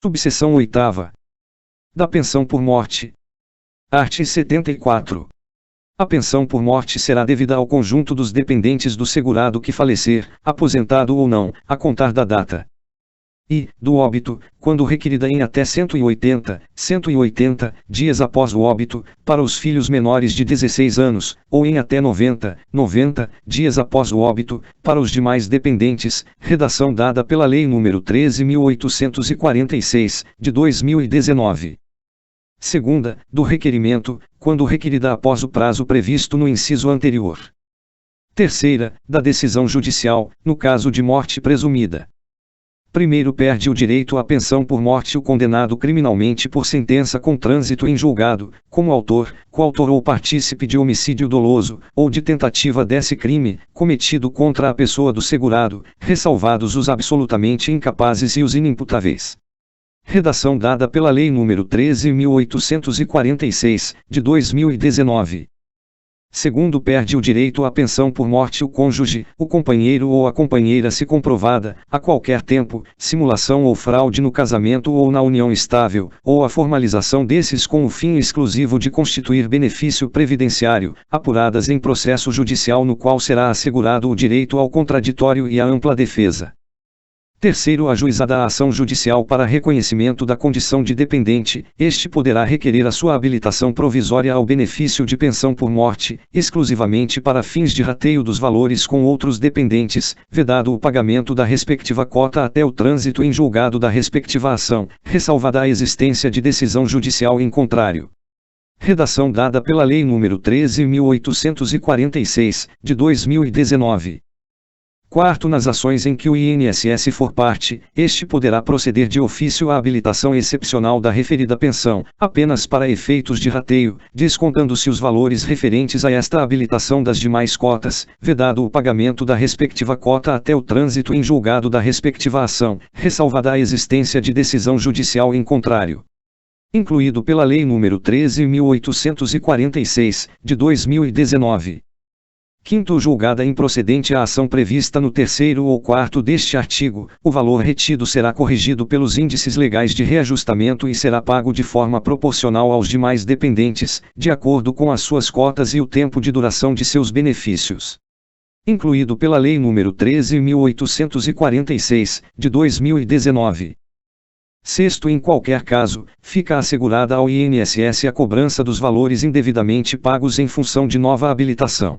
Subseção 8ª. Da pensão por morte. Art. 74. A pensão por morte será devida ao conjunto dos dependentes do segurado que falecer, aposentado ou não, a contar da data do óbito, quando requerida em até 180 dias após o óbito, para os filhos menores de 16 anos, ou em até 90 dias após o óbito, para os demais dependentes, redação dada pela Lei nº 13.846, de 2019. Segunda, do requerimento, quando requerida após o prazo previsto no inciso anterior. Terceira, da decisão judicial, no caso de morte presumida. Primeiro, perde o direito à pensão por morte o condenado criminalmente por sentença com trânsito em julgado, como autor, coautor ou partícipe de homicídio doloso, ou de tentativa desse crime, cometido contra a pessoa do segurado, ressalvados os absolutamente incapazes e os inimputáveis. Redação dada pela Lei nº 13.846, de 2019. Segundo, perde o direito à pensão por morte o cônjuge, o companheiro ou a companheira se comprovada, a qualquer tempo, simulação ou fraude no casamento ou na união estável, ou a formalização desses com o fim exclusivo de constituir benefício previdenciário, apuradas em processo judicial no qual será assegurado o direito ao contraditório e à ampla defesa. Terceiro, ajuizada a ação judicial para reconhecimento da condição de dependente, este poderá requerer a sua habilitação provisória ao benefício de pensão por morte, exclusivamente para fins de rateio dos valores com outros dependentes, vedado o pagamento da respectiva cota até o trânsito em julgado da respectiva ação, ressalvada a existência de decisão judicial em contrário. Redação dada pela Lei nº 13.846, de 2019. Quarto, nas ações em que o INSS for parte, este poderá proceder de ofício à habilitação excepcional da referida pensão, apenas para efeitos de rateio, descontando-se os valores referentes a esta habilitação das demais cotas, vedado o pagamento da respectiva cota até o trânsito em julgado da respectiva ação, ressalvada a existência de decisão judicial em contrário. Incluído pela Lei nº 13.846, de 2019. Quinto, julgada improcedente a ação prevista no terceiro ou quarto deste artigo, o valor retido será corrigido pelos índices legais de reajustamento e será pago de forma proporcional aos demais dependentes, de acordo com as suas cotas e o tempo de duração de seus benefícios. Incluído pela Lei nº 13.846, de 2019. Sexto, em qualquer caso, fica assegurada ao INSS a cobrança dos valores indevidamente pagos em função de nova habilitação.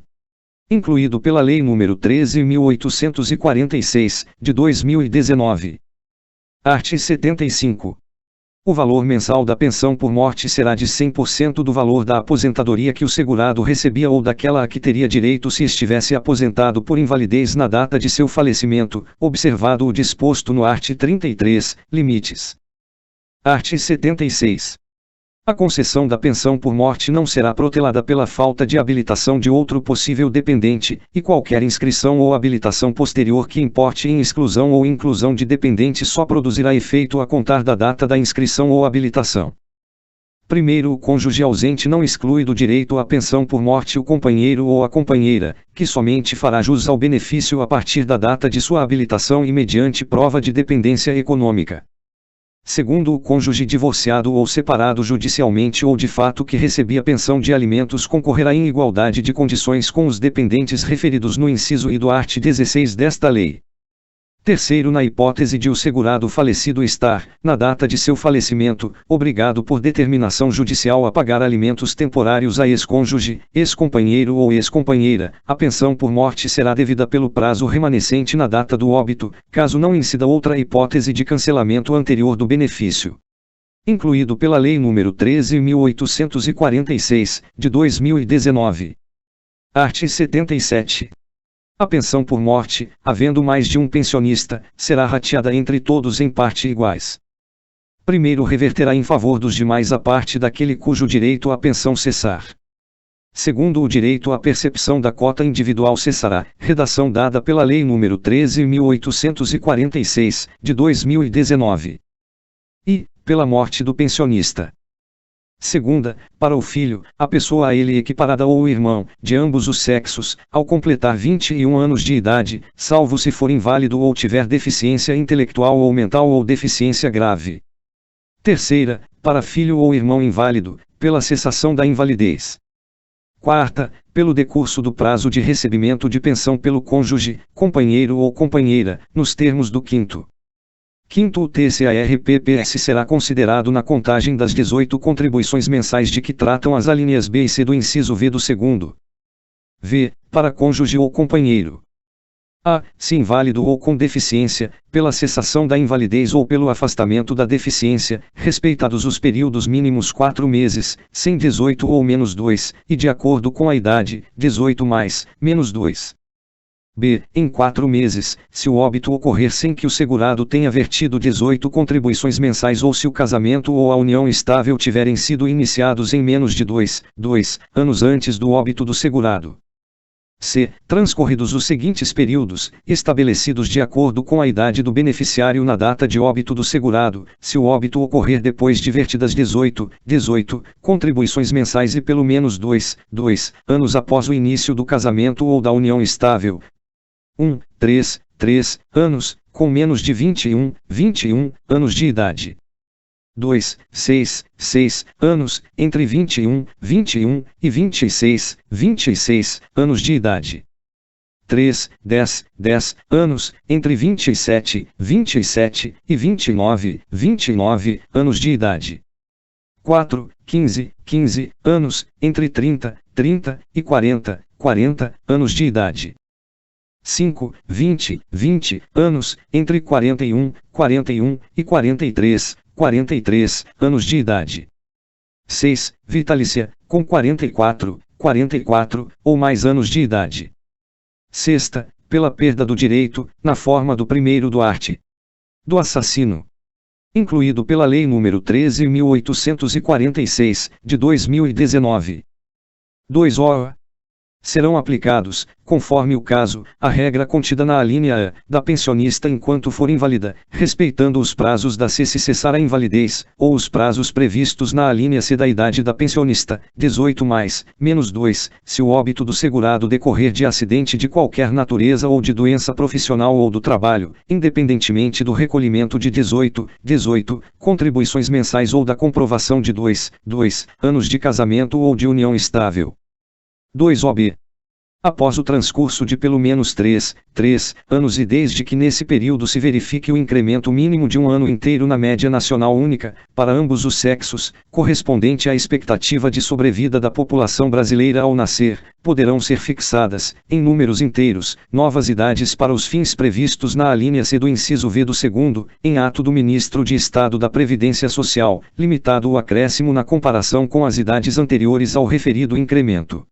Incluído pela Lei nº 13.846, de 2019. Art. 75. O valor mensal da pensão por morte será de 100% do valor da aposentadoria que o segurado recebia ou daquela a que teria direito se estivesse aposentado por invalidez na data de seu falecimento, observado o disposto no art. 33, limites. Art. 76. A concessão da pensão por morte não será protelada pela falta de habilitação de outro possível dependente, e qualquer inscrição ou habilitação posterior que importe em exclusão ou inclusão de dependente só produzirá efeito a contar da data da inscrição ou habilitação. Primeiro, o cônjuge ausente não exclui do direito à pensão por morte o companheiro ou a companheira, que somente fará jus ao benefício a partir da data de sua habilitação e mediante prova de dependência econômica. Segundo, o cônjuge divorciado ou separado judicialmente ou de fato que recebia pensão de alimentos concorrerá em igualdade de condições com os dependentes referidos no inciso I do art. 16 desta lei. Terceiro, na hipótese de o segurado falecido estar, na data de seu falecimento, obrigado por determinação judicial a pagar alimentos temporários a ex-cônjuge, ex-companheiro ou ex-companheira, a pensão por morte será devida pelo prazo remanescente na data do óbito, caso não incida outra hipótese de cancelamento anterior do benefício. Incluído pela Lei nº 13.846, de 2019. Art. 77. A pensão por morte, havendo mais de um pensionista, será rateada entre todos em parte iguais. Primeiro, reverterá em favor dos demais a parte daquele cujo direito à pensão cessar. Segundo, o direito à percepção da cota individual cessará, redação dada pela Lei nº 13.846, de 2019. E, pela morte do pensionista. Segunda, para o filho, a pessoa a ele equiparada ou o irmão, de ambos os sexos, ao completar 21 anos de idade, salvo se for inválido ou tiver deficiência intelectual ou mental ou deficiência grave. Terceira, para filho ou irmão inválido, pela cessação da invalidez. Quarta, pelo decurso do prazo de recebimento de pensão pelo cônjuge, companheiro ou companheira, nos termos do quinto. Quinto, o TCARPPS será considerado na contagem das 18 contribuições mensais de que tratam as alíneas B e C do inciso V do segundo. V, para cônjuge ou companheiro. A, se inválido ou com deficiência, pela cessação da invalidez ou pelo afastamento da deficiência, respeitados os períodos mínimos 4 meses, sem 18 ou menos 2, e de acordo com a idade, 18 mais, menos 2. B, em 4 meses, se o óbito ocorrer sem que o segurado tenha vertido 18 contribuições mensais ou se o casamento ou a união estável tiverem sido iniciados em menos de 2 anos antes do óbito do segurado. C. Transcorridos os seguintes períodos, estabelecidos de acordo com a idade do beneficiário na data de óbito do segurado, se o óbito ocorrer depois de vertidas 18 contribuições mensais e pelo menos 2 anos após o início do casamento ou da união estável. 3 anos, com menos de 21 anos de idade. 6 anos, entre 21 e 26 anos de idade. 3, 10 anos, entre 27 e 29 anos de idade. 4, 15 anos, entre 30 e 40 anos de idade. 5, 20 anos, entre 41 e 43 anos de idade. 6, vitalícia, com 44 ou mais anos de idade. Sexta, pela perda do direito, na forma do primeiro do art. do assassino. Incluído pela Lei nº 13.846, de 2019. 2. Serão aplicados, conforme o caso, a regra contida na alínea A, da pensionista enquanto for inválida, respeitando os prazos da C se cessar a invalidez, ou os prazos previstos na alínea C da idade da pensionista, 18 mais, menos 2, se o óbito do segurado decorrer de acidente de qualquer natureza ou de doença profissional ou do trabalho, independentemente do recolhimento de 18 contribuições mensais ou da comprovação de 2 anos de casamento ou de união estável. 2. Após o transcurso de pelo menos 3 anos e desde que nesse período se verifique o incremento mínimo de um ano inteiro na média nacional única, para ambos os sexos, correspondente à expectativa de sobrevida da população brasileira ao nascer, poderão ser fixadas, em números inteiros, novas idades para os fins previstos na alínea C do inciso V do segundo, em ato do Ministro de Estado da Previdência Social, limitado o acréscimo na comparação com as idades anteriores ao referido incremento.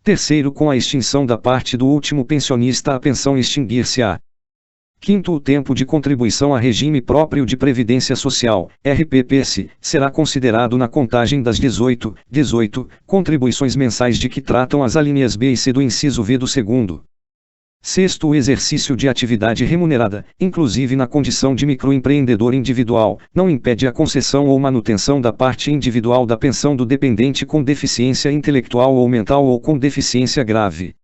Terceiro, com a extinção da parte do último pensionista, a pensão extinguir-se-á. Quinto, o tempo de contribuição a regime próprio de previdência social, RPPS, será considerado na contagem das 18 contribuições mensais de que tratam as alíneas B e C do inciso V do segundo. Sexto, o exercício de atividade remunerada, inclusive na condição de microempreendedor individual, não impede a concessão ou manutenção da parte individual da pensão do dependente com deficiência intelectual ou mental ou com deficiência grave.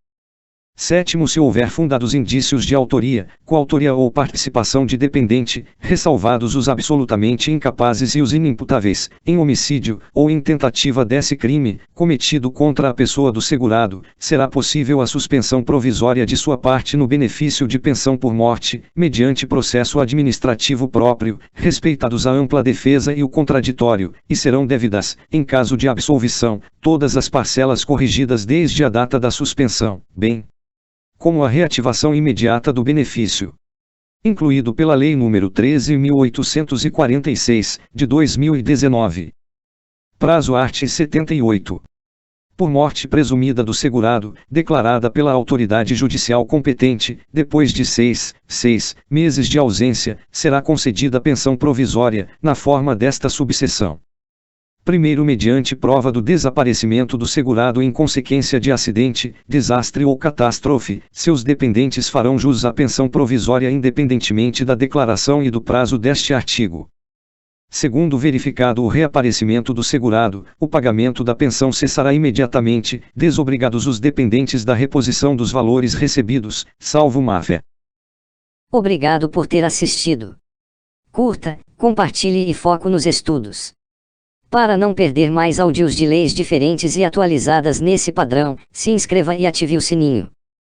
Sétimo, se houver fundados indícios de autoria, coautoria ou participação de dependente, ressalvados os absolutamente incapazes e os inimputáveis, em homicídio, ou em tentativa desse crime, cometido contra a pessoa do segurado, será possível a suspensão provisória de sua parte no benefício de pensão por morte, mediante processo administrativo próprio, respeitados a ampla defesa e o contraditório, e serão devidas, em caso de absolvição, todas as parcelas corrigidas desde a data da suspensão, bem como a reativação imediata do benefício. Incluído pela Lei nº 13.846, de 2019. Prazo art. 78. Por morte presumida do segurado, declarada pela autoridade judicial competente, depois de 6 meses de ausência, será concedida pensão provisória, na forma desta subseção. Primeiro, mediante prova do desaparecimento do segurado em consequência de acidente, desastre ou catástrofe, seus dependentes farão jus à pensão provisória independentemente da declaração e do prazo deste artigo. Segundo, verificado o reaparecimento do segurado, o pagamento da pensão cessará imediatamente, desobrigados os dependentes da reposição dos valores recebidos, salvo má-fé. Obrigado por ter assistido. Curta, compartilhe e foco nos estudos. Para não perder mais áudios de leis diferentes e atualizadas nesse padrão, se inscreva e ative o sininho.